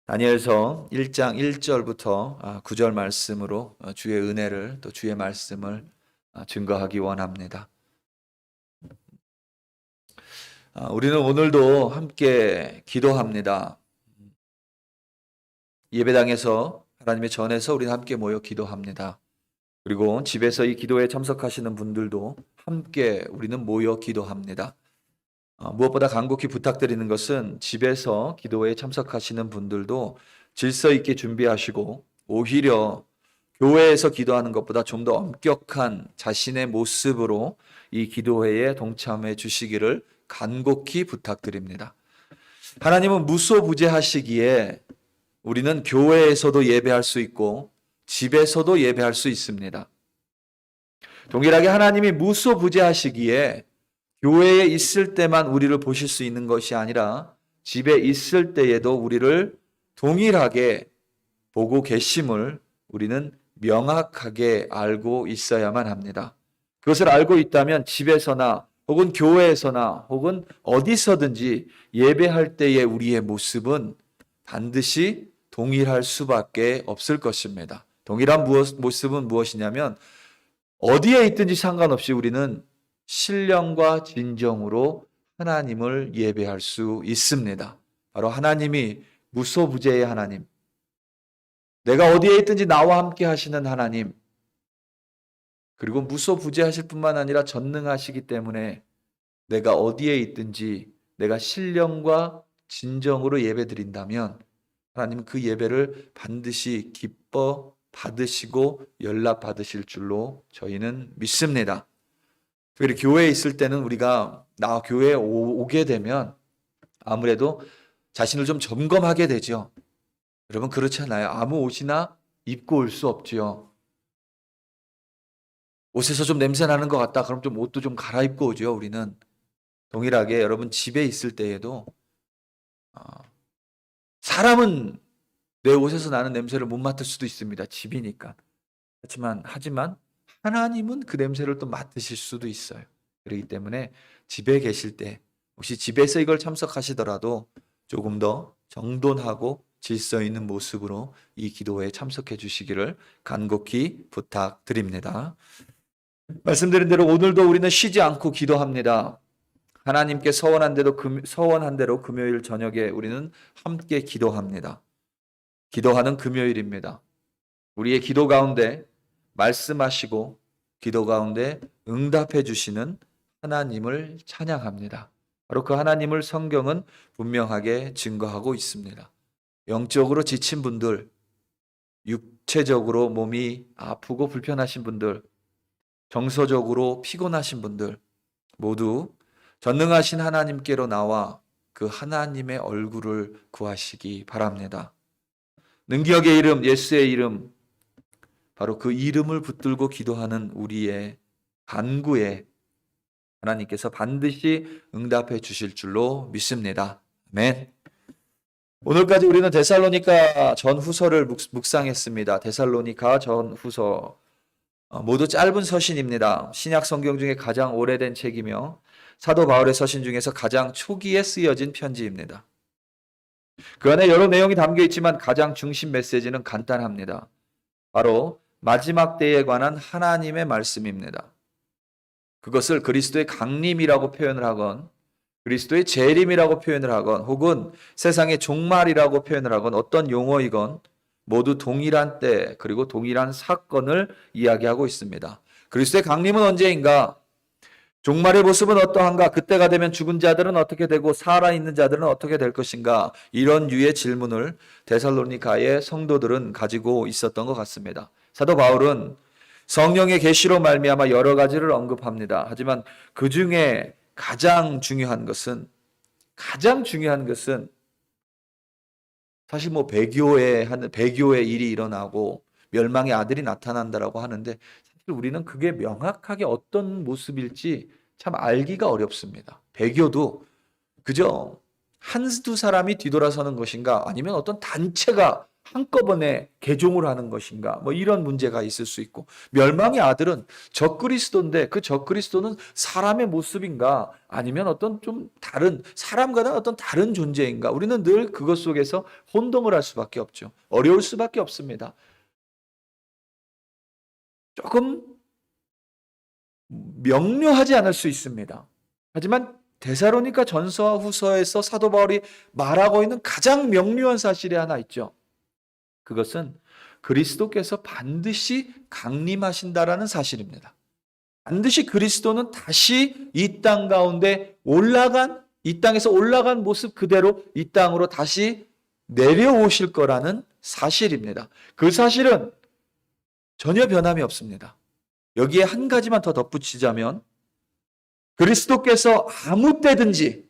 다니엘서 1장 1절부터 9절 말씀으로 주의 은혜를 또 주의 말씀을 증거하기 원합니다. 우리는 오늘도 함께 기도합니다. 예배당에서 하나님의 전에서 우리는 함께 모여 기도합니다. 그리고 집에서 이 기도에 참석하시는 분들도 함께 우리는 모여 기도합니다. 무엇보다 간곡히 부탁드리는 것은 집에서 기도에 참석하시는 분들도 질서 있게 준비하시고 오히려 교회에서 기도하는 것보다 좀 더 엄격한 자신의 모습으로 이 기도회에 동참해 주시기를 간곡히 부탁드립니다. 하나님은 무소부재하시기에 우리는 교회에서도 예배할 수 있고 집에서도 예배할 수 있습니다. 동일하게 하나님이 무소부재하시기에 교회에 있을 때만 우리를 보실 수 있는 것이 아니라 집에 있을 때에도 우리를 동일하게 보고 계심을 우리는 명확하게 알고 있어야만 합니다. 그것을 알고 있다면 집에서나 혹은 교회에서나 혹은 어디서든지 예배할 때의 우리의 모습은 반드시 동일할 수밖에 없을 것입니다. 동일한 모습은 무엇이냐면 어디에 있든지 상관없이 우리는 신령과 진정으로 하나님을 예배할 수 있습니다. 바로 하나님이 무소부재의 하나님, 내가 어디에 있든지 나와 함께 하시는 하나님, 그리고 무소부재하실 뿐만 아니라 전능하시기 때문에 내가 어디에 있든지 내가 신령과 진정으로 예배드린다면 하나님은 그 예배를 반드시 기뻐 받으시고 연락 받으실 줄로 저희는 믿습니다. 특별히 교회에 있을 때는 우리가 교회에 오게 되면 아무래도 자신을 좀 점검하게 되죠. 여러분 그렇지 않아요? 아무 옷이나 입고 올 수 없지요. 옷에서 좀 냄새 나는 것 같다. 그럼 좀 옷도 좀 갈아입고 오죠. 우리는 동일하게 여러분 집에 있을 때에도 사람은 내 옷에서 나는 냄새를 못 맡을 수도 있습니다. 집이니까. 하지만 하나님은 그 냄새를 또 맡으실 수도 있어요. 그렇기 때문에 집에 계실 때 혹시 집에서 이걸 참석하시더라도 조금 더 정돈하고 질서 있는 모습으로 이 기도회에 참석해 주시기를 간곡히 부탁드립니다. 말씀드린 대로 오늘도 우리는 쉬지 않고 기도합니다. 하나님께 서원한 대로 금요일 저녁에 우리는 함께 기도합니다. 기도하는 금요일입니다. 우리의 기도 가운데 말씀하시고 기도 가운데 응답해 주시는 하나님을 찬양합니다. 바로 그 하나님을 성경은 분명하게 증거하고 있습니다. 영적으로 지친 분들, 육체적으로 몸이 아프고 불편하신 분들, 정서적으로 피곤하신 분들 모두 전능하신 하나님께로 나와 그 하나님의 얼굴을 구하시기 바랍니다. 능력의 이름, 예수의 이름, 바로 그 이름을 붙들고 기도하는 우리의 간구에 하나님께서 반드시 응답해 주실 줄로 믿습니다. 아멘. 오늘까지 우리는 데살로니가 전후서를 묵상했습니다. 데살로니가 전후서 모두 짧은 서신입니다. 신약 성경 중에 가장 오래된 책이며 사도 바울의 서신 중에서 가장 초기에 쓰여진 편지입니다. 그 안에 여러 내용이 담겨 있지만 가장 중심 메시지는 간단합니다. 바로 마지막 때에 관한 하나님의 말씀입니다. 그것을 그리스도의 강림이라고 표현을 하건 그리스도의 재림이라고 표현을 하건 혹은 세상의 종말이라고 표현을 하건 어떤 용어이건 모두 동일한 때 그리고 동일한 사건을 이야기하고 있습니다. 그리스도의 강림은 언제인가? 종말의 모습은 어떠한가? 그때가 되면 죽은 자들은 어떻게 되고 살아있는 자들은 어떻게 될 것인가? 이런 류의 질문을 데살로니가의 성도들은 가지고 있었던 것 같습니다. 사도 바울은 성령의 계시로 말미암아 여러 가지를 언급합니다. 하지만 그 중에 가장 중요한 것은 사실 배교의 일이 일어나고 멸망의 아들이 나타난다라고 하는데 사실 우리는 그게 명확하게 어떤 모습일지 참 알기가 어렵습니다. 배교도 그저 한두 사람이 뒤돌아서는 것인가 아니면 어떤 단체가 한꺼번에 개종을 하는 것인가? 뭐 이런 문제가 있을 수 있고, 멸망의 아들은 적그리스도인데 그 적그리스도는 사람의 모습인가? 아니면 어떤 좀 다른 사람과는 어떤 다른 존재인가? 우리는 늘 그것 속에서 혼동을 할 수밖에 없죠. 어려울 수밖에 없습니다. 조금 명료하지 않을 수 있습니다. 하지만 데살로니가 전서와 후서에서 사도 바울이 말하고 있는 가장 명료한 사실이 하나 있죠. 그것은 그리스도께서 반드시 강림하신다라는 사실입니다. 반드시 그리스도는 다시 이 땅 가운데 이 땅에서 올라간 모습 그대로 이 땅으로 다시 내려오실 거라는 사실입니다. 그 사실은 전혀 변함이 없습니다. 여기에 한 가지만 더 덧붙이자면 그리스도께서 아무 때든지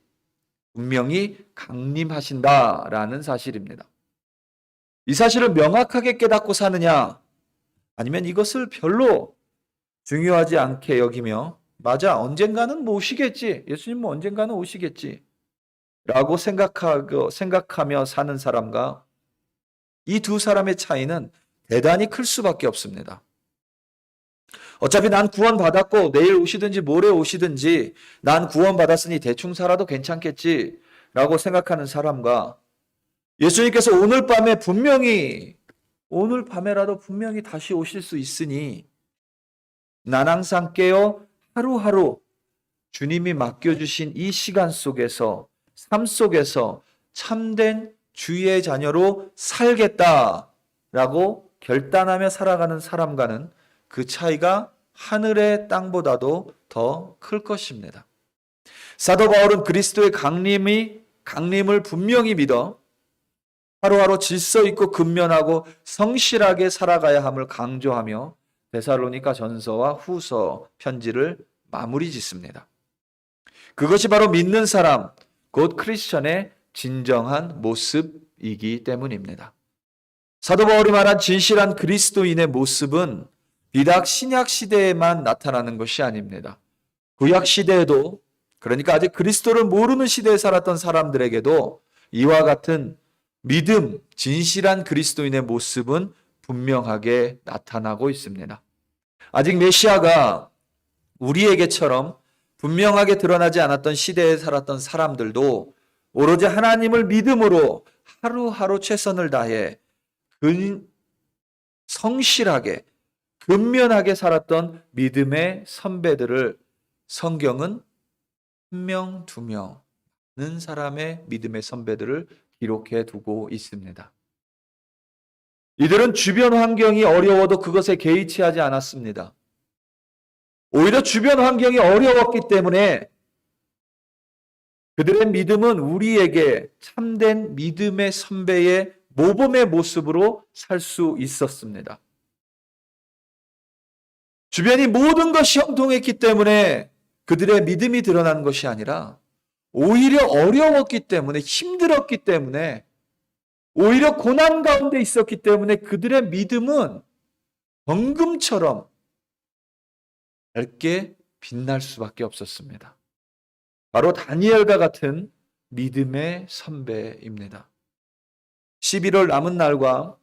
분명히 강림하신다라는 사실입니다. 이 사실을 명확하게 깨닫고 사느냐, 아니면 이것을 별로 중요하지 않게 여기며 맞아, 언젠가는 오시겠지, 예수님 뭐 언젠가는 오시겠지 라고 생각하며 사는 사람과 이 두 사람의 차이는 대단히 클 수밖에 없습니다. 어차피 난 구원받았고 내일 오시든지 모레 오시든지 난 구원받았으니 대충 살아도 괜찮겠지 라고 생각하는 사람과 예수님께서 오늘 밤에라도 분명히 다시 오실 수 있으니 난 항상 깨어 하루하루 주님이 맡겨주신 이 시간 속에서, 삶 속에서 참된 주의 자녀로 살겠다라고 결단하며 살아가는 사람과는 그 차이가 하늘의 땅보다도 더 클 것입니다. 사도 바울은 그리스도의 강림을 분명히 믿어 하루하루 질서 있고 근면하고 성실하게 살아가야 함을 강조하며 데살로니가 전서와 후서 편지를 마무리 짓습니다. 그것이 바로 믿는 사람, 곧 크리스천의 진정한 모습이기 때문입니다. 사도 바울이 말한 진실한 그리스도인의 모습은 비단 신약 시대에만 나타나는 것이 아닙니다. 구약 시대에도, 그러니까 아직 그리스도를 모르는 시대에 살았던 사람들에게도 이와 같은 믿음, 진실한 그리스도인의 모습은 분명하게 나타나고 있습니다. 아직 메시아가 우리에게처럼 분명하게 드러나지 않았던 시대에 살았던 사람들도 오로지 하나님을 믿음으로 하루하루 최선을 다해 성실하게, 근면하게 살았던 믿음의 선배들을 성경은 한 명, 두 명, 많은 사람의 믿음의 선배들을 기록해 두고 있습니다. 이들은 주변 환경이 어려워도 그것에 개의치 하지 않았습니다. 오히려 주변 환경이 어려웠기 때문에 그들의 믿음은 우리에게 참된 믿음의 선배의 모범의 모습으로 살 수 있었습니다. 주변이 모든 것이 형통했기 때문에 그들의 믿음이 드러난 것이 아니라 오히려 어려웠기 때문에, 힘들었기 때문에, 오히려 고난 가운데 있었기 때문에 그들의 믿음은 번금처럼 밝게 빛날 수밖에 없었습니다. 바로 다니엘과 같은 믿음의 선배입니다. 11월 남은 날과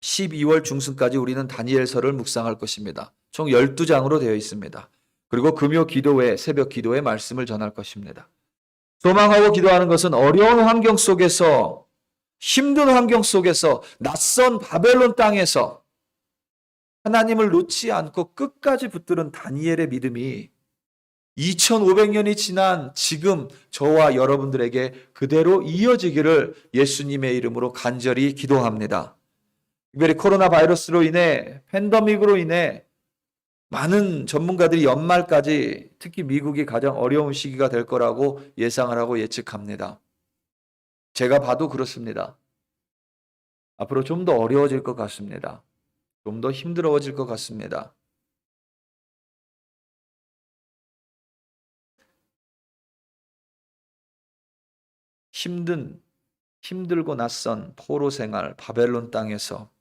12월 중순까지 우리는 다니엘서를 묵상할 것입니다. 총 12장으로 되어 있습니다. 그리고 금요 기도회, 새벽 기도회 말씀을 전할 것입니다. 소망하고 기도하는 것은 어려운 환경 속에서, 힘든 환경 속에서, 낯선 바벨론 땅에서 하나님을 놓지 않고 끝까지 붙드는 다니엘의 믿음이 2500년이 지난 지금 저와 여러분들에게 그대로 이어지기를 예수님의 이름으로 간절히 기도합니다. 특별히 코로나 바이러스로 인해, 팬데믹으로 인해 많은 전문가들이 연말까지 특히 미국이 가장 어려운 시기가 될 거라고 예상을 하고 예측합니다. 제가 봐도 그렇습니다. 앞으로 좀 더 어려워질 것 같습니다. 좀 더 힘들어질 것 같습니다. 힘들고 낯선 포로 생활, 바벨론 땅에서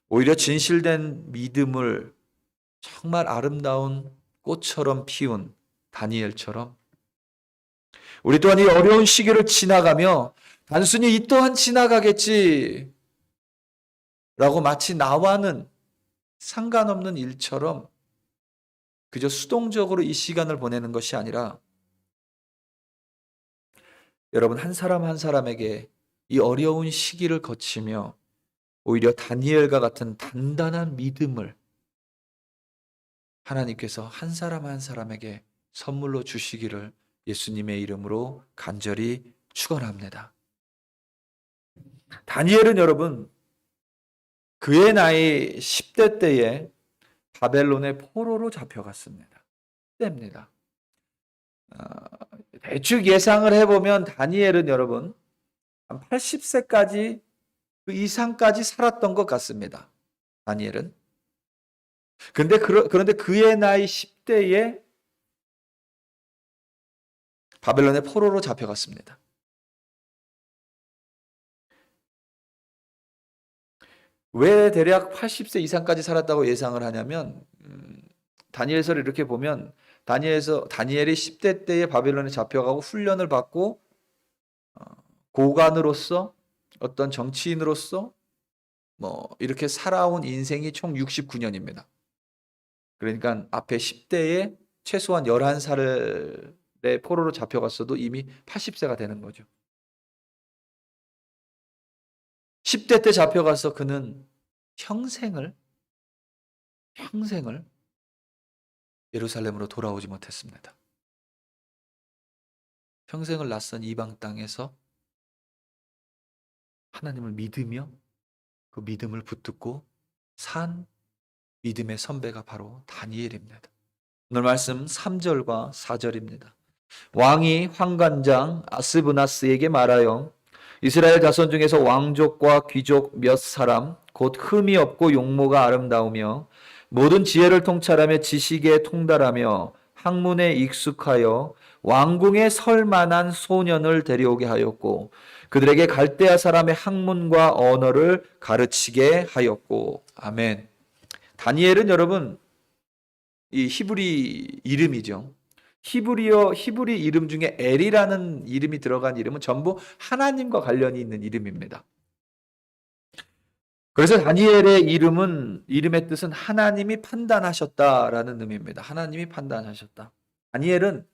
오히려 진실된 믿음을 정말 아름다운 꽃처럼 피운 다니엘처럼 우리 또한 이 어려운 시기를 지나가며 단순히 이 또한 지나가겠지, 라고 마치 나와는 상관없는 일처럼 그저 수동적으로 이 시간을 보내는 것이 아니라 여러분 한 사람 한 사람에게 이 어려운 시기를 거치며 오히려 다니엘과 같은 단단한 믿음을 하나님께서 한 사람 한 사람에게 선물로 주시기를 예수님의 이름으로 간절히 축원합니다. 다니엘은 여러분 그의 나이 10대 때에 바벨론의 포로로 잡혀갔습니다. 10대입니다. 대충 예상을 해보면 다니엘은 여러분 한 80세까지 그 이상까지 살았던 것 같습니다. 다니엘은. 그런데 그의 나이 10대에 바벨론의 포로로 잡혀갔습니다. 왜 대략 80세 이상까지 살았다고 예상을 하냐면 다니엘서를 이렇게 보면 다니엘이 10대 때에 바벨론에 잡혀가고 훈련을 받고 고관으로서 어떤 정치인으로서 뭐 이렇게 살아온 인생이 총 69년입니다. 그러니까 앞에 10대에 최소한 11살의 포로로 잡혀갔어도 이미 80세가 되는 거죠. 10대 때 잡혀가서 그는 평생을 예루살렘으로 돌아오지 못했습니다. 평생을 낯선 이방 땅에서 하나님을 믿으며 그 믿음을 붙들고 산 믿음의 선배가 바로 다니엘입니다. 오늘 말씀 3절과 4절입니다. 왕이 환관장 아스브나스에게 말하여 이스라엘 자손 중에서 왕족과 귀족 몇 사람 곧 흠이 없고 용모가 아름다우며 모든 지혜를 통찰하며 지식에 통달하며 학문에 익숙하여 왕궁에 설 만한 소년을 데려오게 하였고 그들에게 갈대아 사람의 학문과 언어를 가르치게 하였고. 아멘. 다니엘은 여러분 이 히브리 이름이죠. 히브리 이름 중에 엘이라는 이름이 들어간 이름은 전부 하나님과 관련이 있는 이름입니다. 그래서 다니엘의 이름의 뜻은 하나님이 판단하셨다라는 의미입니다. 하나님이 판단하셨다. 다니엘은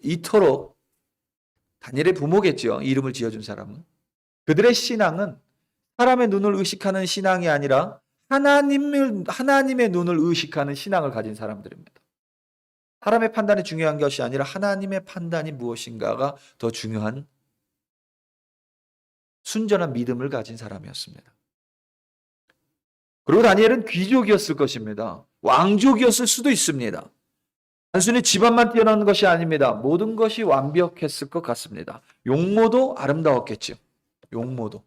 이토록 다니엘의 부모겠죠. 이름을 지어준 사람은. 그들의 신앙은 사람의 눈을 의식하는 신앙이 아니라 하나님의 눈을 의식하는 신앙을 가진 사람들입니다. 사람의 판단이 중요한 것이 아니라 하나님의 판단이 무엇인가가 더 중요한 순전한 믿음을 가진 사람이었습니다. 그리고 다니엘은 귀족이었을 것입니다. 왕족이었을 수도 있습니다. 단순히 집안만 뛰어난 것이 아닙니다. 모든 것이 완벽했을 것 같습니다. 용모도 아름다웠겠죠. 용모도.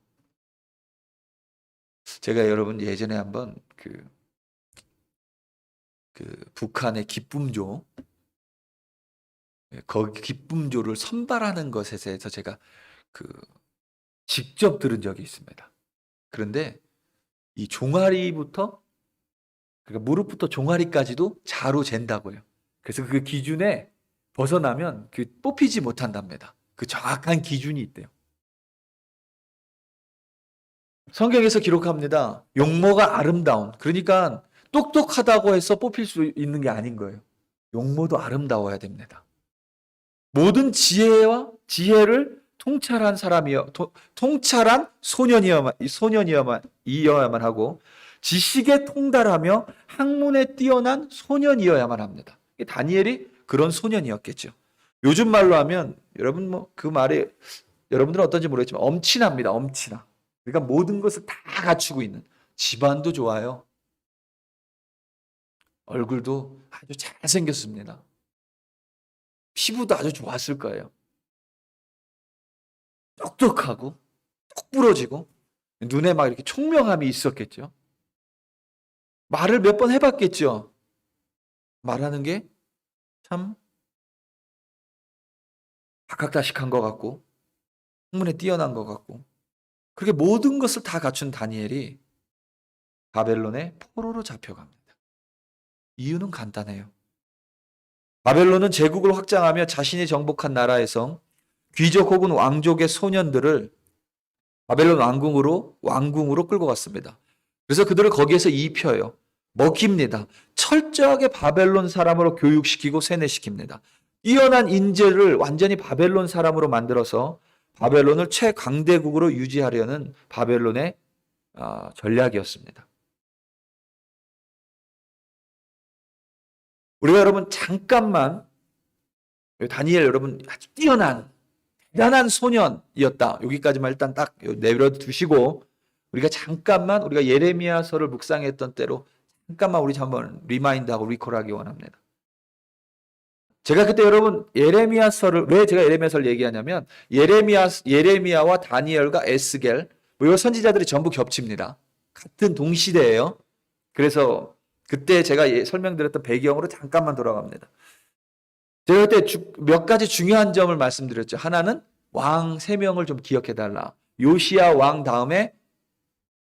제가 여러분 예전에 한번 그 북한의 기쁨조, 거기 기쁨조를 선발하는 것에 대해서 제가 직접 들은 적이 있습니다. 그런데 이 종아리부터, 그러니까 무릎부터 종아리까지도 자로 잰다고요. 그래서 그 기준에 벗어나면 뽑히지 못한답니다. 그 정확한 기준이 있대요. 성경에서 기록합니다. 용모가 아름다운, 그러니까 똑똑하다고 해서 뽑힐 수 있는 게 아닌 거예요. 용모도 아름다워야 됩니다. 모든 지혜를 통찰한 통찰한 소년이어야만 하고 지식에 통달하며 학문에 뛰어난 소년이어야만 합니다. 다니엘이 그런 소년이었겠죠. 요즘 말로 하면 여러분 그 말이 여러분들은 어떤지 모르겠지만 엄친아입니다. 엄친아. 그러니까 모든 것을 다 갖추고 있는, 집안도 좋아요. 얼굴도 아주 잘생겼습니다. 피부도 아주 좋았을 거예요. 똑똑하고 똑 부러지고 눈에 막 이렇게 총명함이 있었겠죠. 말을 몇 번 해봤겠죠. 말하는 게 참 박학다식한 것 같고 학문에 뛰어난 것 같고, 그렇게 모든 것을 다 갖춘 다니엘이 바벨론의 포로로 잡혀갑니다. 이유는 간단해요. 바벨론은 제국을 확장하며 자신이 정복한 나라에서 귀족 혹은 왕족의 소년들을 바벨론 왕궁으로 끌고 갔습니다. 그래서 그들을 거기에서 입혀요. 먹힙니다. 철저하게 바벨론 사람으로 교육시키고 세뇌시킵니다. 뛰어난 인재를 완전히 바벨론 사람으로 만들어서 바벨론을 최강대국으로 유지하려는 바벨론의 전략이었습니다. 우리가 여러분 잠깐만, 다니엘 여러분 아주 뛰어난 대단한 소년이었다. 여기까지만 일단 딱 내려두시고 우리가 잠깐만 우리가 예레미야서를 묵상했던 때로 잠깐만 우리 한번 리마인드하고 리콜하기 원합니다. 제가 그때 여러분 예레미야서를 왜 제가 예레미야서를 얘기하냐면 예레미야와 다니엘과 에스겔 이 선지자들이 전부 겹칩니다. 같은 동시대예요. 그래서 그때 제가 설명드렸던 배경으로 잠깐만 돌아갑니다. 제가 그때 몇 가지 중요한 점을 말씀드렸죠. 하나는 왕 3명을 좀 기억해달라. 요시야 왕 다음에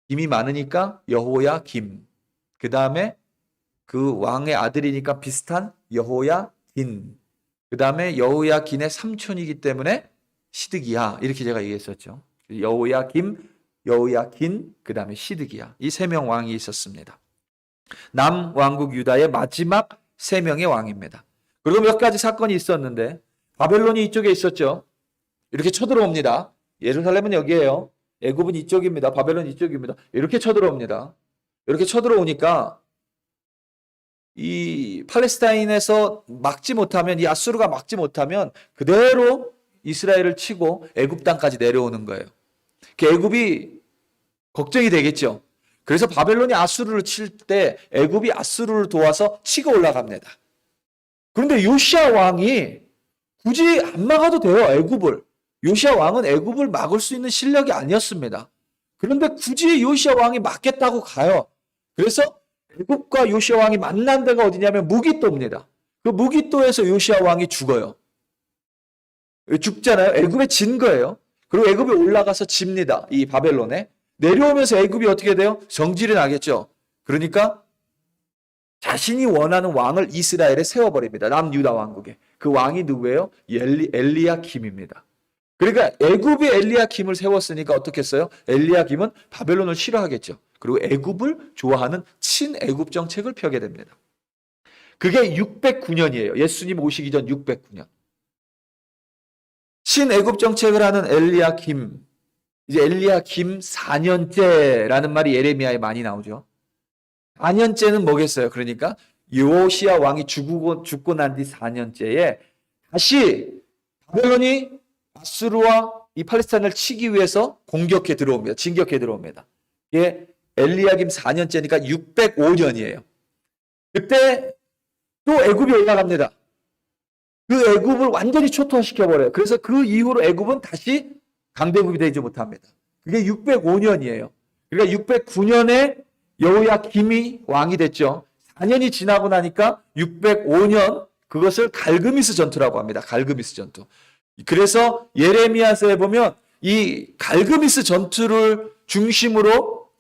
김이 많으니까 여호야 김. 그 다음에 그 왕의 아들이니까 비슷한 여호야 긴. 그 다음에 여호야 긴의 삼촌이기 때문에 시드기야. 이렇게 제가 얘기했었죠. 여호야 김, 여호야 긴, 그 다음에 시드기야. 이 3명 왕이 있었습니다. 남왕국 유다의 마지막 3명의 왕입니다. 그리고 몇 가지 사건이 있었는데 바벨론이 이쪽에 있었죠. 이렇게 쳐들어옵니다. 예루살렘은 여기에요. 애굽은 이쪽입니다. 바벨론 이쪽입니다. 이렇게 쳐들어옵니다. 이렇게 쳐들어오니까 이 팔레스타인에서 막지 못하면 이 아수르가 막지 못하면 그대로 이스라엘을 치고 애굽 땅까지 내려오는 거예요. 그 애굽이 걱정이 되겠죠. 그래서 바벨론이 아수르를 칠 때 애굽이 아수르를 도와서 치고 올라갑니다. 그런데 요시야 왕이 굳이 안 막아도 돼요, 애굽을. 요시야 왕은 애굽을 막을 수 있는 실력이 아니었습니다. 그런데 굳이 요시야 왕이 막겠다고 가요. 그래서 애굽과 요시야 왕이 만난 데가 어디냐면 무깃도입니다. 그 무깃도에서 요시야 왕이 죽어요. 죽잖아요. 애굽에 진 거예요. 그리고 애굽에 올라가서 집니다. 이 바벨론에. 내려오면서 애굽이 어떻게 돼요? 성질이 나겠죠. 그러니까 자신이 원하는 왕을 이스라엘에 세워버립니다. 남유다 왕국에. 그 왕이 누구예요? 엘리야김입니다. 그러니까 애굽이 엘리야김을 세웠으니까 어떻게 했어요? 엘리야김은 바벨론을 싫어하겠죠. 그리고 애굽을 좋아하는 친애굽 정책을 펴게 됩니다. 그게 609년이에요. 예수님 오시기 전 609년. 친애굽 정책을 하는 엘리야김. 이제 엘리야김 4년째라는 말이 예레미야에 많이 나오죠. 4년째는 뭐겠어요? 그러니까 요시야 왕이 죽고 난 뒤 4년째에 다시 바벨론이 아수르와 이 팔레스타인을 치기 위해서 공격해 들어옵니다. 진격해 들어옵니다. 이게 엘리야김 4년째니까 605년이에요. 그때 또 애굽이 올라갑니다. 그 애굽을 완전히 초토화시켜버려요. 그래서 그 이후로 애굽은 다시 강대국이 되지 못합니다. 그게 605년이에요. 그러니까 609년에 여호야김이 왕이 됐죠. 4년이 지나고 나니까 605년 그것을 갈그미스 전투라고 합니다. 갈그미스 전투. 그래서 예레미야서에 보면 이 갈그미스 전투를 중심으로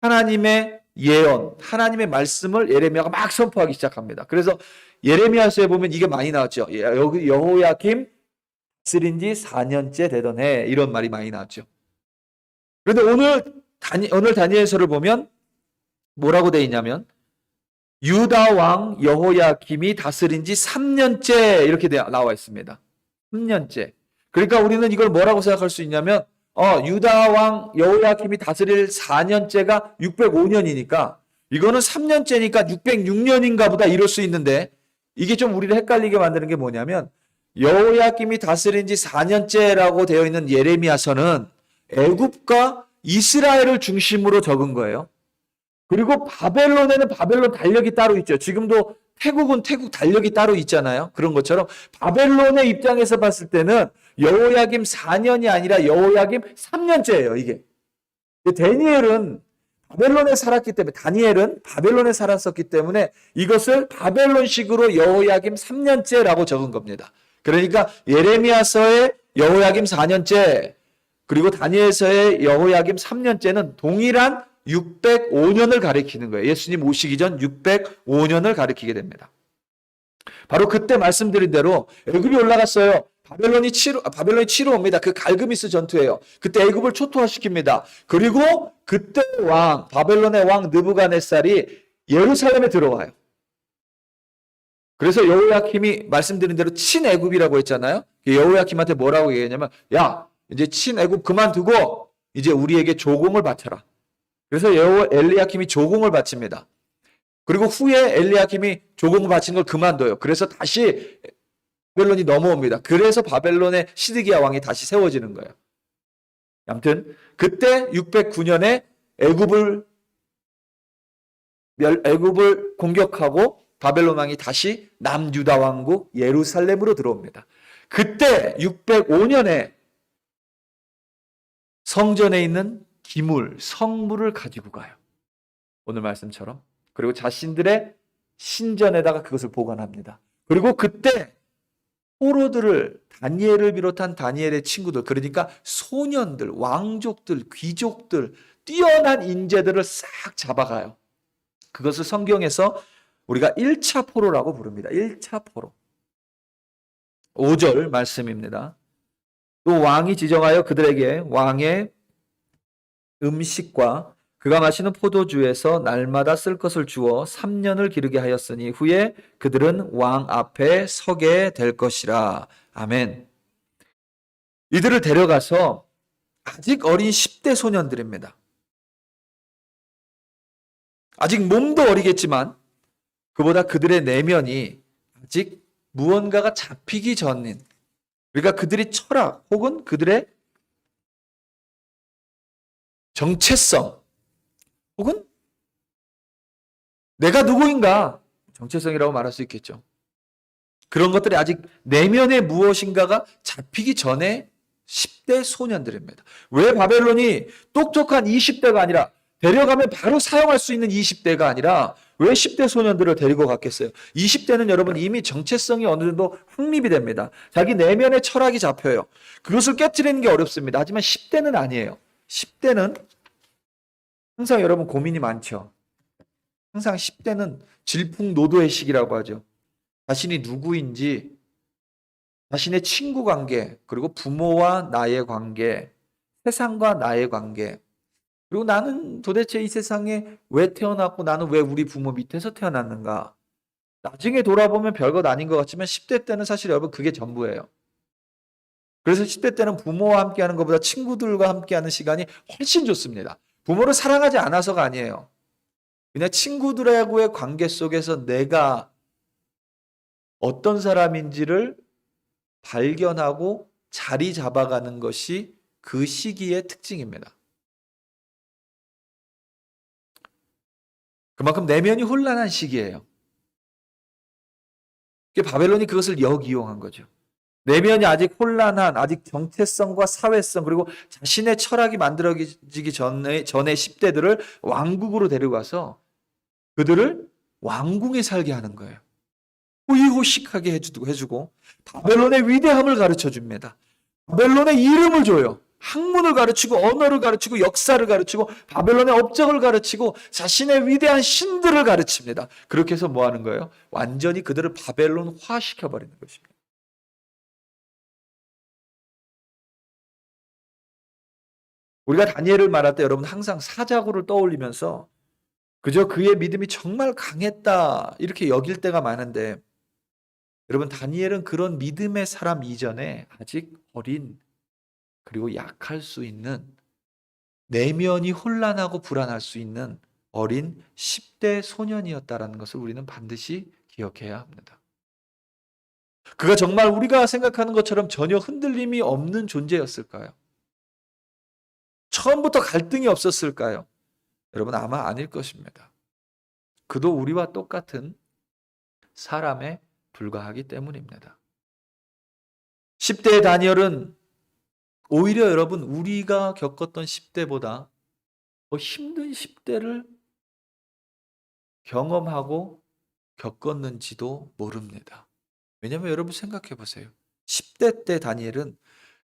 하나님의 예언, 하나님의 말씀을 예레미야가 막 선포하기 시작합니다. 그래서 예레미야서에 보면 이게 많이 나왔죠. 여기 여호야김 다스린 지 4년째 되던 해 이런 말이 많이 나왔죠. 그런데 오늘 다니엘서를 보면 뭐라고 되어 있냐면 유다 왕 여호야김이 다스린 지 3년째 이렇게 나와 있습니다. 3년째. 그러니까 우리는 이걸 뭐라고 생각할 수 있냐면 유다 왕 여호야김이 다스릴 4년째가 605년이니까 이거는 3년째니까 606년인가 보다 이럴 수 있는데 이게 좀 우리를 헷갈리게 만드는 게 뭐냐면 여호야김이 다스린 지 4년째라고 되어 있는 예레미야서는 애굽과 이스라엘을 중심으로 적은 거예요. 그리고 바벨론에는 바벨론 달력이 따로 있죠. 지금도 태국은 태국 달력이 따로 있잖아요. 그런 것처럼 바벨론의 입장에서 봤을 때는 여호야김 4년이 아니라 여호야김 3년째예요. 이게. 다니엘은 바벨론에 살았기 때문에 다니엘은 바벨론에 살았었기 때문에 이것을 바벨론식으로 여호야김 3년째라고 적은 겁니다. 그러니까 예레미야서의 여호야김 4년째 그리고 다니엘서의 여호야김 3년째는 동일한 605년을 가리키는 거예요. 예수님 오시기 전 605년을 가리키게 됩니다. 바로 그때 말씀드린 대로 애굽이 올라갔어요. 바벨론이 치러 옵니다. 그 갈그미스 전투예요. 그때 애굽을 초토화시킵니다. 그리고 그때 바벨론의 왕 느부갓네살이 예루살렘에 들어와요. 그래서 여호야킴이 말씀드린 대로 친애굽이라고 했잖아요. 여호야킴한테 뭐라고 얘기했냐면, 야, 이제 친애굽 그만두고 이제 우리에게 조공을 바쳐라. 그래서 엘리야킴이 조공을 바칩니다. 그리고 후에 엘리야킴이 조공을 바친 걸 그만둬요. 그래서 다시 바벨론이 넘어옵니다. 그래서 바벨론의 시드기야 왕이 다시 세워지는 거예요. 아무튼 그때 609년에 애굽을 공격하고 바벨론 왕이 다시 남유다 왕국 예루살렘으로 들어옵니다. 그때 605년에 성전에 있는 기물, 성물을 가지고 가요. 오늘 말씀처럼. 그리고 자신들의 신전에다가 그것을 보관합니다. 그리고 그때 포로들을, 다니엘을 비롯한 다니엘의 친구들, 그러니까 소년들, 왕족들, 귀족들, 뛰어난 인재들을 싹 잡아가요. 그것을 성경에서 우리가 1차 포로라고 부릅니다. 1차 포로. 5절 말씀입니다. 또 왕이 지정하여 그들에게 왕의 음식과 그가 마시는 포도주에서 날마다 쓸 것을 주어 3년을 기르게 하였으니 후에 그들은 왕 앞에 서게 될 것이라. 아멘. 이들을 데려가서 아직 어린 10대 소년들입니다. 아직 몸도 어리겠지만 그보다 그들의 내면이 아직 무언가가 잡히기 전인, 그러니까 그들의 철학 혹은 그들의 정체성 혹은 내가 누구인가, 정체성이라고 말할 수 있겠죠. 그런 것들이 아직 내면에 무엇인가가 잡히기 전에 10대 소년들입니다. 왜 바벨론이 똑똑한 20대가 아니라 데려가면 바로 사용할 수 있는 20대가 아니라 왜 10대 소년들을 데리고 갔겠어요? 20대는 여러분 이미 정체성이 어느 정도 확립이 됩니다. 자기 내면의 철학이 잡혀요. 그것을 깨트리는 게 어렵습니다. 하지만 10대는 아니에요. 10대는 항상 여러분 고민이 많죠. 항상 10대는 질풍노도의 시기라고 하죠. 자신이 누구인지, 자신의 친구 관계, 그리고 부모와 나의 관계, 세상과 나의 관계, 그리고 나는 도대체 이 세상에 왜 태어났고 나는 왜 우리 부모 밑에서 태어났는가. 나중에 돌아보면 별것 아닌 것 같지만 10대 때는 사실 여러분 그게 전부예요. 그래서 10대 때는 부모와 함께하는 것보다 친구들과 함께하는 시간이 훨씬 좋습니다. 부모를 사랑하지 않아서가 아니에요. 그냥 친구들하고의 관계 속에서 내가 어떤 사람인지를 발견하고 자리 잡아가는 것이 그 시기의 특징입니다. 그만큼 내면이 혼란한 시기예요. 바벨론이 그것을 역이용한 거죠. 내면이 아직 혼란한, 아직 정체성과 사회성, 그리고 자신의 철학이 만들어지기 전에 10대들을 왕국으로 데려가서 그들을 왕궁에 살게 하는 거예요. 호의호식하게 해주고 바벨론의 위대함을 가르쳐 줍니다. 바벨론의 이름을 줘요. 학문을 가르치고 언어를 가르치고 역사를 가르치고 바벨론의 업적을 가르치고 자신의 위대한 신들을 가르칩니다. 그렇게 해서 뭐 하는 거예요? 완전히 그들을 바벨론화 시켜버리는 것입니다. 우리가 다니엘을 말할 때 여러분 항상 사자구를 떠올리면서 그저 그의 믿음이 정말 강했다 이렇게 여길 때가 많은데, 여러분 다니엘은 그런 믿음의 사람 이전에 아직 어린, 그리고 약할 수 있는, 내면이 혼란하고 불안할 수 있는 어린 10대 소년이었다라는 것을 우리는 반드시 기억해야 합니다. 그가 정말 우리가 생각하는 것처럼 전혀 흔들림이 없는 존재였을까요? 처음부터 갈등이 없었을까요? 여러분 아마 아닐 것입니다. 그도 우리와 똑같은 사람에 불과하기 때문입니다. 10대의 다니엘은 오히려 여러분 우리가 겪었던 10대보다 더 힘든 10대를 경험하고 겪었는지도 모릅니다. 왜냐하면 여러분 생각해 보세요. 10대 때 다니엘은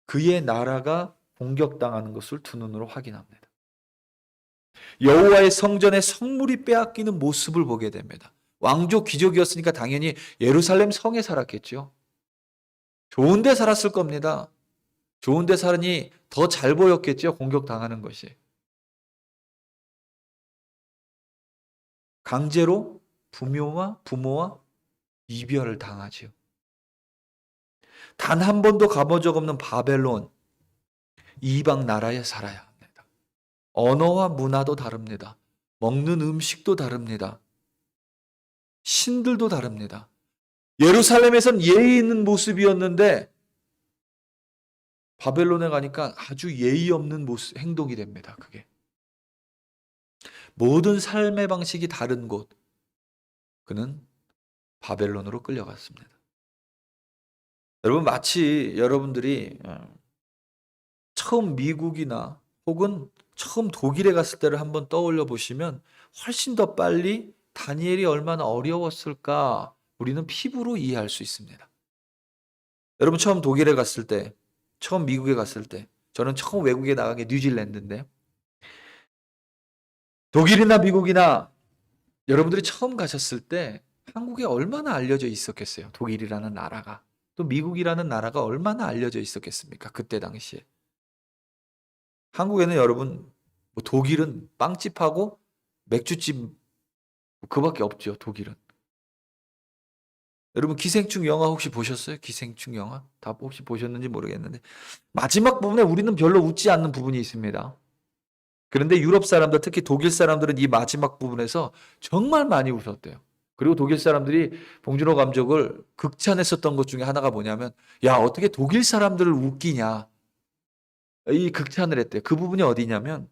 그의 나라가 공격당하는 것을 두 눈으로 확인합니다. 여호와의 성전의 성물이 빼앗기는 모습을 보게 됩니다. 왕족 귀족이었으니까 당연히 예루살렘 성에 살았겠죠. 좋은 데 살았을 겁니다. 좋은 데 살으니 더 잘 보였겠죠, 공격당하는 것이. 강제로 부모와 이별을 당하지요. 단 한 번도 가본 적 없는 바벨론, 이방 나라에 살아야 합니다. 언어와 문화도 다릅니다. 먹는 음식도 다릅니다. 신들도 다릅니다. 예루살렘에선 예의 있는 모습이었는데 바벨론에 가니까 아주 예의 없는 모습, 행동이 됩니다. 그게. 모든 삶의 방식이 다른 곳, 그는 바벨론으로 끌려갔습니다. 여러분, 마치 여러분들이 처음 미국이나 혹은 처음 독일에 갔을 때를 한번 떠올려 보시면 훨씬 더 빨리 다니엘이 얼마나 어려웠을까 우리는 피부로 이해할 수 있습니다. 여러분, 처음 독일에 갔을 때, 처음 미국에 갔을 때, 저는 처음 외국에 나간 게 뉴질랜드인데, 독일이나 미국이나 여러분들이 처음 가셨을 때 한국에 얼마나 알려져 있었겠어요? 독일이라는 나라가. 또 미국이라는 나라가 얼마나 알려져 있었겠습니까? 그때 당시에. 한국에는 여러분, 뭐 독일은 빵집하고 맥주집 그밖에 없죠, 독일은. 여러분, 기생충 영화 혹시 보셨어요? 기생충 영화? 다 혹시 보셨는지 모르겠는데 마지막 부분에 우리는 별로 웃지 않는 부분이 있습니다. 그런데 유럽 사람들, 특히 독일 사람들은 이 마지막 부분에서 정말 많이 웃었대요. 그리고 독일 사람들이 봉준호 감독을 극찬했었던 것 중에 하나가 뭐냐면, 야, 어떻게 독일 사람들을 웃기냐. 이 극찬을 했대요. 그 부분이 어디냐면,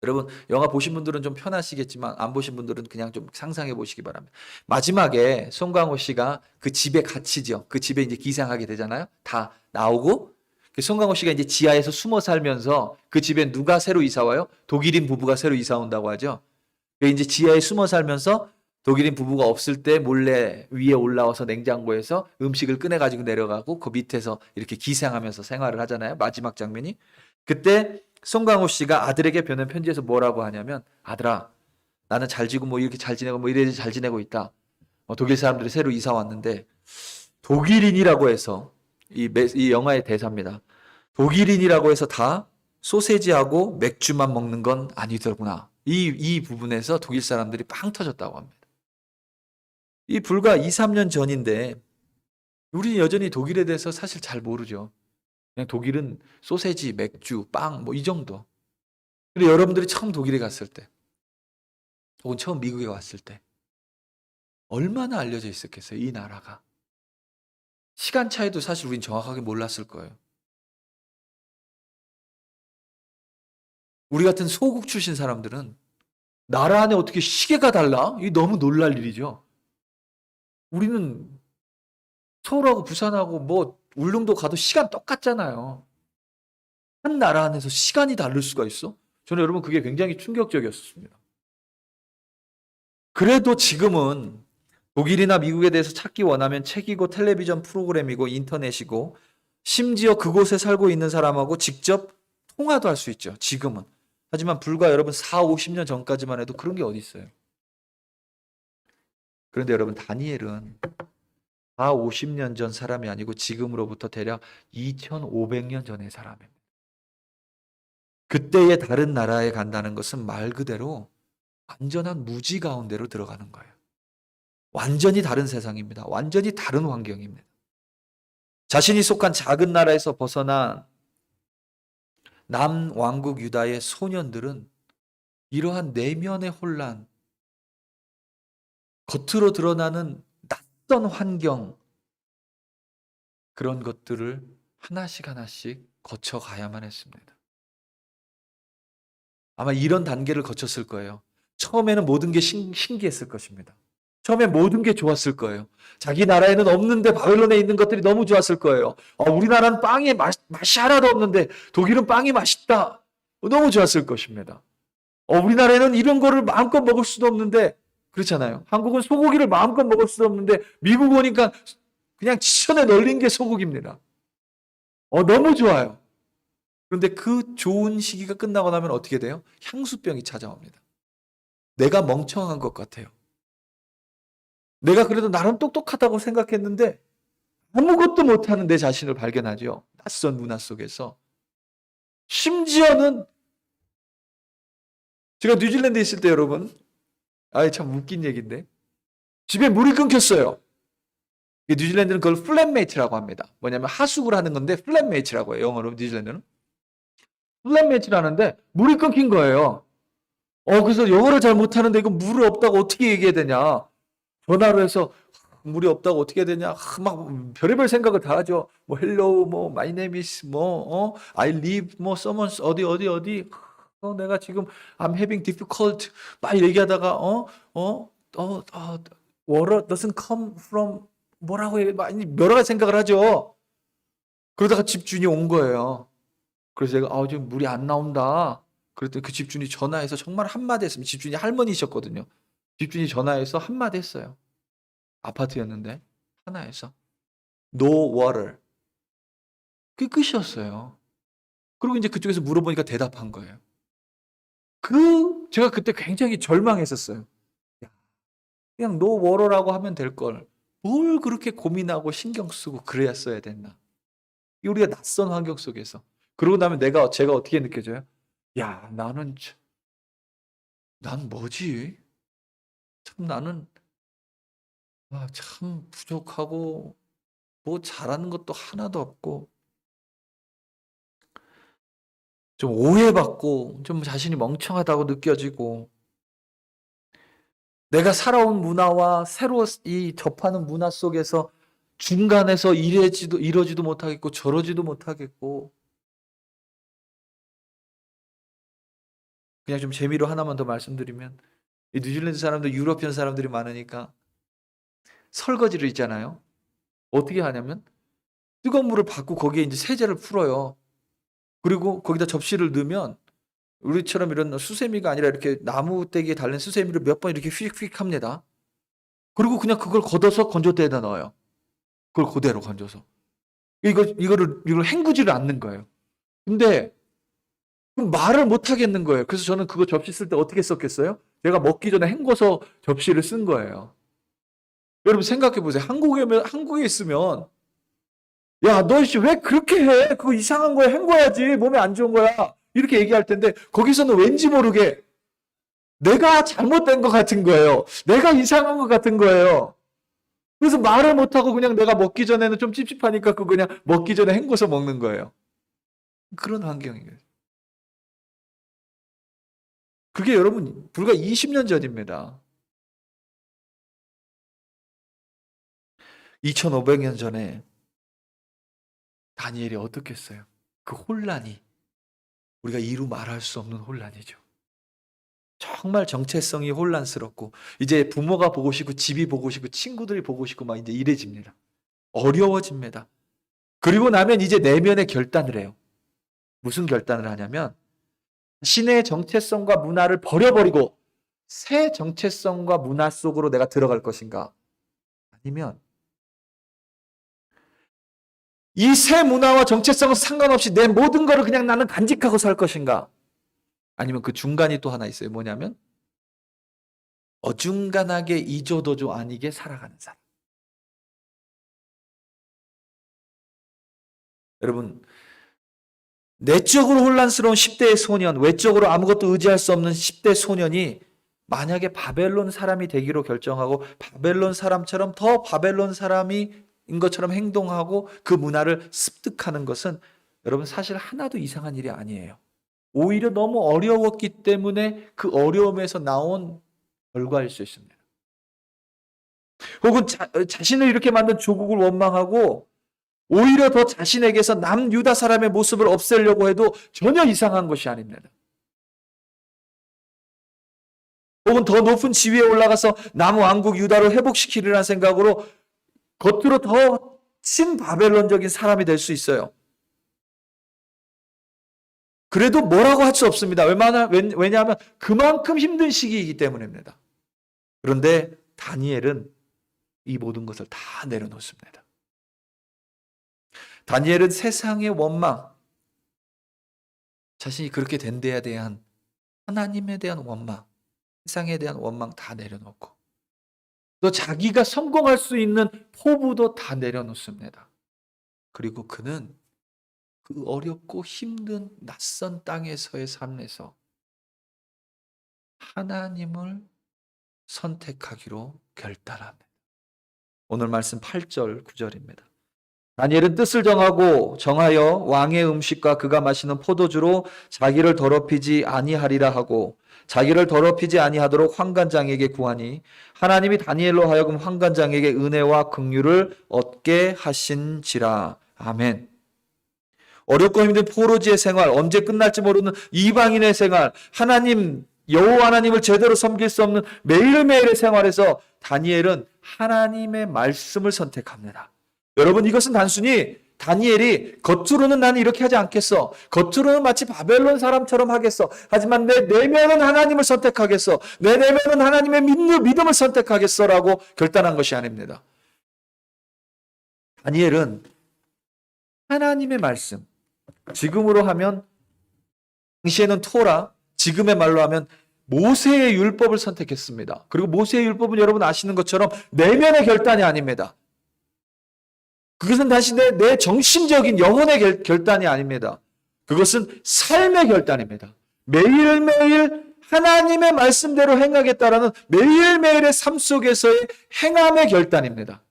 여러분, 영화 보신 분들은 좀 편하시겠지만 안 보신 분들은 그냥 좀 상상해 보시기 바랍니다. 마지막에 송강호 씨가 그 집에 갇히죠. 그 집에 이제 기생하게 되잖아요. 다 나오고 그 송강호 씨가 이제 지하에서 숨어 살면서 그 집에 누가 새로 이사 와요? 독일인 부부가 새로 이사 온다고 하죠. 그 이제 지하에 숨어 살면서 독일인 부부가 없을 때 몰래 위에 올라와서 냉장고에서 음식을 꺼내 가지고 내려가고 그 밑에서 이렇게 기생하면서 생활을 하잖아요. 마지막 장면이. 그때 송강호 씨가 아들에게 보낸 편지에서 뭐라고 하냐면, 아들아, 나는 잘 지고 뭐 이렇게 잘 지내고 뭐 이래 잘 지내고 있다. 독일 사람들이 새로 이사 왔는데 독일인이라고 해서 이 영화의 대사입니다. 독일인이라고 해서 다 소세지하고 맥주만 먹는 건 아니더구나. 이 부분에서 독일 사람들이 빵 터졌다고 합니다. 이 불과 2, 3년 전인데 우리는 여전히 독일에 대해서 사실 잘 모르죠. 그냥 독일은 소세지, 맥주, 빵, 뭐 이 정도. 근데 여러분들이 처음 독일에 갔을 때, 혹은 처음 미국에 왔을 때, 얼마나 알려져 있었겠어요, 이 나라가. 시간 차이도 사실 우린 정확하게 몰랐을 거예요. 우리 같은 소국 출신 사람들은 나라 안에 어떻게 시계가 달라? 이게 너무 놀랄 일이죠. 우리는 서울하고 부산하고 뭐 울릉도 가도 시간 똑같잖아요. 한 나라 안에서 시간이 다를 수가 있어? 저는 여러분 그게 굉장히 충격적이었습니다. 그래도 지금은 독일이나 미국에 대해서 찾기 원하면 책이고 텔레비전 프로그램이고 인터넷이고 심지어 그곳에 살고 있는 사람하고 직접 통화도 할 수 있죠. 지금은. 하지만 불과 여러분 4, 50년 전까지만 해도 그런 게 어디 있어요. 그런데 여러분 다니엘은 4, 50년 전 사람이 아니고 지금으로부터 대략 2500년 전의 사람입니다. 그때의 다른 나라에 간다는 것은 말 그대로 완전한 무지 가운데로 들어가는 거예요. 완전히 다른 세상입니다. 완전히 다른 환경입니다. 자신이 속한 작은 나라에서 벗어난 남왕국 유다의 소년들은 이러한 내면의 혼란, 겉으로 드러나는 낯선 환경, 그런 것들을 하나씩 하나씩 거쳐가야만 했습니다. 아마 이런 단계를 거쳤을 거예요. 처음에는 모든 게 신기했을 것입니다. 처음에 모든 게 좋았을 거예요. 자기 나라에는 없는데 바벨론에 있는 것들이 너무 좋았을 거예요. 우리나라는 빵에 맛이 하나도 없는데 독일은 빵이 맛있다. 너무 좋았을 것입니다. 우리나라에는 이런 거를 마음껏 먹을 수도 없는데 그렇잖아요. 한국은 소고기를 마음껏 먹을 수도 없는데 미국 오니까 그냥 지천에 널린 게 소고기입니다. 너무 좋아요. 그런데 그 좋은 시기가 끝나고 나면 어떻게 돼요? 향수병이 찾아옵니다. 내가 멍청한 것 같아요. 내가 그래도 나름 똑똑하다고 생각했는데 아무것도 못하는 내 자신을 발견하죠. 낯선 문화 속에서. 심지어는 제가 뉴질랜드에 있을 때 여러분, 참 웃긴 얘기인데 집에 물이 끊겼어요. 뉴질랜드는 그걸 플랫메이트라고 합니다. 뭐냐면 하수구를 하는 건데 플랫메이트라고 해요. 영어로 뉴질랜드는. 플랫메이트를 하는데 물이 끊긴 거예요. 그래서 영어를 잘 못하는데 이거 물이 없다고 어떻게 얘기해야 되냐. 전화로 해서 물이 없다고 어떻게 해야 되냐. 막 별의별 생각을 다 하죠. 뭐 hello, 뭐 my name is I live 뭐 someone's 어디 내가 지금 I'm having difficult 막 얘기하다가 water doesn't come from 뭐라고 해. 막 여러 가지 생각을 하죠. 그러다가 집주인이 온 거예요. 그래서 제가 지금 물이 안 나온다. 그랬더니 그 집주인이 전화해서 정말 한마디 했습니다. 집주인이 할머니셨거든요. 집주인이 전화해서 한마디 했어요. 아파트였는데 하나에서 No water. 그게 끝이었어요. 그리고 이제 그쪽에서 물어보니까 대답한 거예요. 제가 그때 굉장히 절망했었어요. 그냥 No water라고 하면 될 걸. 뭘 그렇게 고민하고 신경 쓰고 그랬어야 됐나. 우리가 낯선 환경 속에서. 그러고 나면 제가 어떻게 느껴져요? 야, 난 뭐지? 참 나는 참 부족하고 뭐 잘하는 것도 하나도 없고 좀 오해받고 좀 자신이 멍청하다고 느껴지고 내가 살아온 문화와 새로 접하는 문화 속에서 중간에서 이러지도 못하겠고 저러지도 못하겠고 그냥 좀 재미로 하나만 더 말씀드리면 이 뉴질랜드 사람들 유러피언 사람들이 많으니까 설거지를 있잖아요. 어떻게 하냐면 뜨거운 물을 받고 거기에 이제 세제를 풀어요. 그리고 거기다 접시를 넣으면 우리처럼 이런 수세미가 아니라 이렇게 나무떼기에 달린 수세미를 몇 번 이렇게 휙휙 합니다. 그리고 그냥 그걸 걷어서 건조대에다 넣어요. 그걸 그대로 건져서. 이걸 헹구지를 않는 거예요. 근데 그럼 말을 못 하겠는 거예요. 그래서 저는 그거 접시 쓸 때 어떻게 썼겠어요? 내가 먹기 전에 헹궈서 접시를 쓴 거예요. 여러분 생각해 보세요. 한국에 있으면 야, 너 왜 그렇게 해? 그거 이상한 거야. 헹궈야지. 몸에 안 좋은 거야. 이렇게 얘기할 텐데 거기서는 왠지 모르게 내가 잘못된 것 같은 거예요. 내가 이상한 것 같은 거예요. 그래서 말을 못하고 그냥 내가 먹기 전에는 좀 찝찝하니까 그거 그냥 먹기 전에 헹궈서 먹는 거예요. 그런 환경이에요. 그게 여러분 불과 20년 전입니다. 2500년 전에 다니엘이 어떻게 했어요? 그 혼란이 우리가 이루 말할 수 없는 혼란이죠. 정말 정체성이 혼란스럽고 이제 부모가 보고 싶고 집이 보고 싶고 친구들이 보고 싶고 막 이제 이래집니다. 어려워집니다. 그리고 나면 이제 내면의 결단을 해요. 무슨 결단을 하냐면 신의 정체성과 문화를 버려버리고 새 정체성과 문화 속으로 내가 들어갈 것인가? 아니면 이 새 문화와 정체성은 상관없이 내 모든 것을 그냥 나는 간직하고 살 것인가? 아니면 그 중간이 또 하나 있어요. 뭐냐면 어중간하게 이조도조 아니게 살아가는 사람. 여러분 내적으로 혼란스러운 10대의 소년, 외적으로 아무것도 의지할 수 없는 10대 소년이 만약에 바벨론 사람이 되기로 결정하고 바벨론 사람처럼 더 바벨론 사람인 것처럼 행동하고 그 문화를 습득하는 것은 여러분 사실 하나도 이상한 일이 아니에요. 오히려 너무 어려웠기 때문에 그 어려움에서 나온 결과일 수 있습니다. 혹은 자신을 이렇게 만든 조국을 원망하고 오히려 더 자신에게서 남유다 사람의 모습을 없애려고 해도 전혀 이상한 것이 아닙니다. 혹은 더 높은 지위에 올라가서 남왕국 유다로 회복시키리라는 생각으로 겉으로 더 친바벨론적인 사람이 될 수 있어요. 그래도 뭐라고 할 수 없습니다. 왜냐하면 그만큼 힘든 시기이기 때문입니다. 그런데 다니엘은 이 모든 것을 다 내려놓습니다. 다니엘은 세상의 원망, 자신이 그렇게 된 데에 대한 하나님에 대한 원망, 세상에 대한 원망 다 내려놓고 또 자기가 성공할 수 있는 포부도 다 내려놓습니다. 그리고 그는 그 어렵고 힘든 낯선 땅에서의 삶에서 하나님을 선택하기로 결단합니다. 오늘 말씀 8절, 9절입니다. 다니엘은 뜻을 정하여 왕의 음식과 그가 마시는 포도주로 자기를 더럽히지 아니하리라 하고 자기를 더럽히지 아니하도록 환관장에게 구하니 하나님이 다니엘로 하여금 환관장에게 은혜와 긍휼을 얻게 하신지라. 아멘. 어렵고 힘든 포로지의 생활, 언제 끝날지 모르는 이방인의 생활, 여호와 하나님을 제대로 섬길 수 없는 매일매일의 생활에서 다니엘은 하나님의 말씀을 선택합니다. 여러분, 이것은 단순히 다니엘이 겉으로는 나는 이렇게 하지 않겠어. 겉으로는 마치 바벨론 사람처럼 하겠어. 하지만 내 내면은 하나님을 선택하겠어. 내 내면은 하나님의 믿음을 선택하겠어라고 결단한 것이 아닙니다. 다니엘은 하나님의 말씀, 지금으로 하면 당시에는 토라, 지금의 말로 하면 모세의 율법을 선택했습니다. 그리고 모세의 율법은 여러분 아시는 것처럼 내면의 결단이 아닙니다. 그것은 다시 내 정신적인 영혼의 결단이 아닙니다. 그것은 삶의 결단입니다. 매일매일 하나님의 말씀대로 행하겠다라는 매일매일의 삶 속에서의 행함의 결단입니다.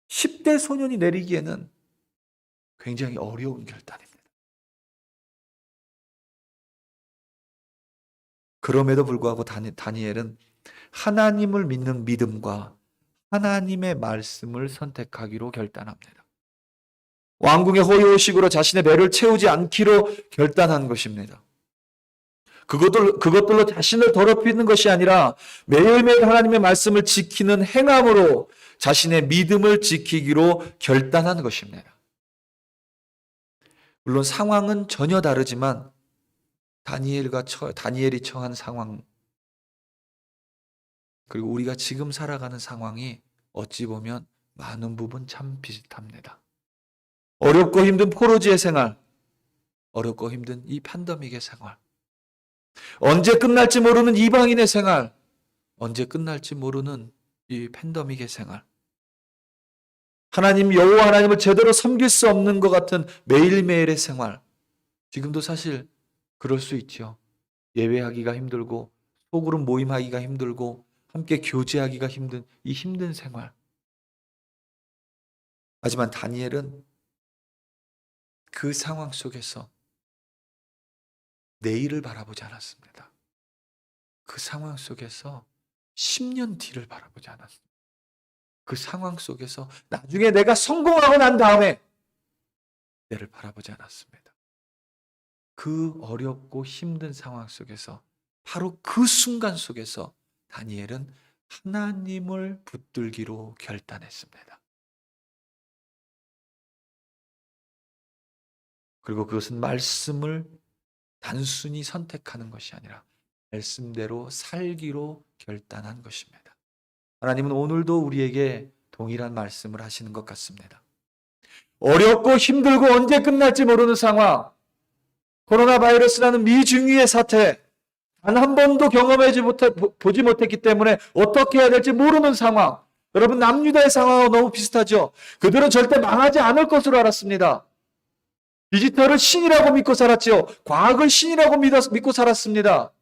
10대 소년이 내리기에는 굉장히 어려운 결단입니다. 그럼에도 불구하고 다니엘은 하나님을 믿는 믿음과 하나님의 말씀을 선택하기로 결단합니다. 왕궁의 호요식으로 자신의 배를 채우지 않기로 결단한 것입니다. 그것들로 자신을 더럽히는 것이 아니라 매일매일 하나님의 말씀을 지키는 행함으로 자신의 믿음을 지키기로 결단한 것입니다. 물론 상황은 전혀 다르지만 다니엘이 처한 상황, 그리고 우리가 지금 살아가는 상황이 어찌 보면 많은 부분 참 비슷합니다. 어렵고 힘든 포로지의 생활, 어렵고 힘든 이 팬데믹의 생활, 언제 끝날지 모르는 이방인의 생활, 언제 끝날지 모르는 이 팬데믹의 생활, 여호와 하나님을 제대로 섬길 수 없는 것 같은 매일매일의 생활, 지금도 사실 그럴 수 있죠. 예배하기가 힘들고 소그룹 모임하기가 힘들고 함께 교제하기가 힘든 이 힘든 생활. 하지만 다니엘은 그 상황 속에서 내일을 바라보지 않았습니다. 그 상황 속에서 10년 뒤를 바라보지 않았습니다. 그 상황 속에서 나중에 내가 성공하고 난 다음에 내를 바라보지 않았습니다. 그 어렵고 힘든 상황 속에서 바로 그 순간 속에서 다니엘은 하나님을 붙들기로 결단했습니다. 그리고 그것은 말씀을 단순히 선택하는 것이 아니라 말씀대로 살기로 결단한 것입니다. 하나님은 오늘도 우리에게 동일한 말씀을 하시는 것 같습니다. 어렵고 힘들고 언제 끝날지 모르는 상황, 코로나 바이러스라는 미중유의 사태, 단 한 번도 보지 못했기 때문에 어떻게 해야 될지 모르는 상황. 여러분, 남유다의 상황과 너무 비슷하죠. 그들은 절대 망하지 않을 것으로 알았습니다. 디지털을 신이라고 믿고 살았죠. 과학을 신이라고 믿고 살았습니다.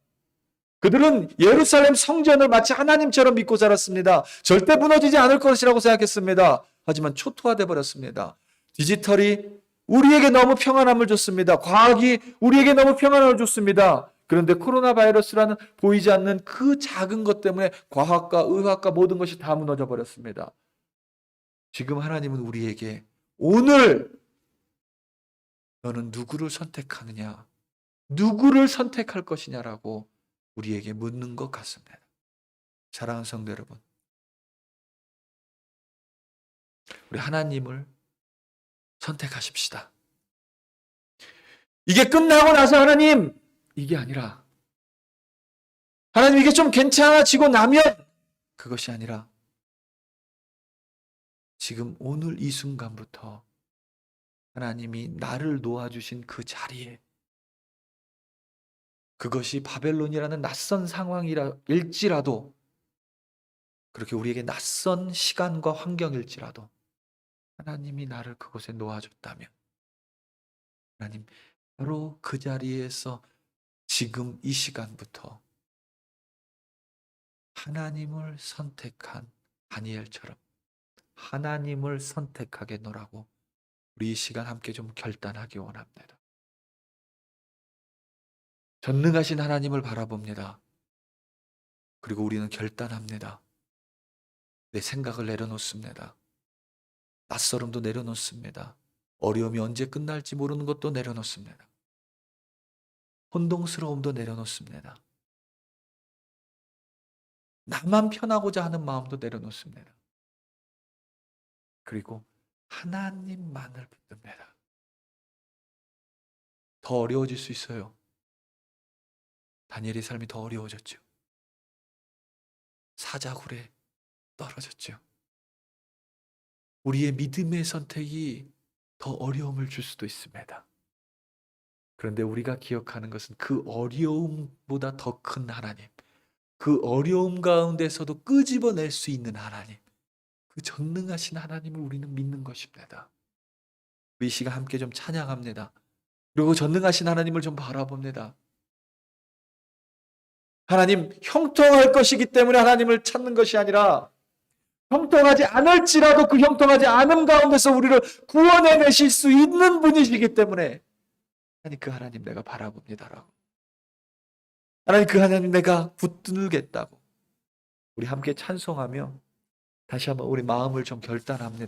그들은 예루살렘 성전을 마치 하나님처럼 믿고 살았습니다. 절대 무너지지 않을 것이라고 생각했습니다. 하지만 초토화돼 버렸습니다. 디지털이 우리에게 너무 평안함을 줬습니다. 과학이 우리에게 너무 평안함을 줬습니다. 그런데 코로나 바이러스라는 보이지 않는 그 작은 것 때문에 과학과 의학과 모든 것이 다 무너져 버렸습니다. 지금 하나님은 우리에게 오늘 너는 누구를 선택하느냐, 누구를 선택할 것이냐라고 우리에게 묻는 것 같습니다. 사랑하는 성도 여러분, 우리 하나님을 선택하십시다. 이게 끝나고 나서 하나님, 이게 아니라 하나님 이게 좀 괜찮아지고 나면 그것이 아니라 지금 오늘 이 순간부터 하나님이 나를 놓아주신 그 자리에, 그것이 바벨론이라는 낯선 상황일지라도 그렇게 우리에게 낯선 시간과 환경일지라도 하나님이 나를 그곳에 놓아줬다면 하나님 바로 그 자리에서 지금 이 시간부터 하나님을 선택한 다니엘처럼 하나님을 선택하겠노라고 우리 이 시간 함께 좀 결단하기 원합니다. 전능하신 하나님을 바라봅니다. 그리고 우리는 결단합니다. 내 생각을 내려놓습니다. 낯설음도 내려놓습니다. 어려움이 언제 끝날지 모르는 것도 내려놓습니다. 혼동스러움도 내려놓습니다. 나만 편하고자 하는 마음도 내려놓습니다. 그리고 하나님만을 붙듭니다. 더 어려워질 수 있어요. 다니엘의 삶이 더 어려워졌죠. 사자굴에 떨어졌죠. 우리의 믿음의 선택이 더 어려움을 줄 수도 있습니다. 그런데 우리가 기억하는 것은 그 어려움보다 더 큰 하나님, 그 어려움 가운데서도 끄집어낼 수 있는 하나님, 그 전능하신 하나님을 우리는 믿는 것입니다. 우리 이 시간 함께 좀 찬양합니다. 그리고 전능하신 하나님을 좀 바라봅니다. 하나님, 형통할 것이기 때문에 하나님을 찾는 것이 아니라 형통하지 않을지라도 그 형통하지 않음 가운데서 우리를 구원해내실 수 있는 분이시기 때문에 하나님, 그 하나님 내가 바라봅니다라고. 하나님, 그 하나님 내가 붙들겠다고 우리 함께 찬송하며 다시 한번 우리 마음을 좀 결단합니다.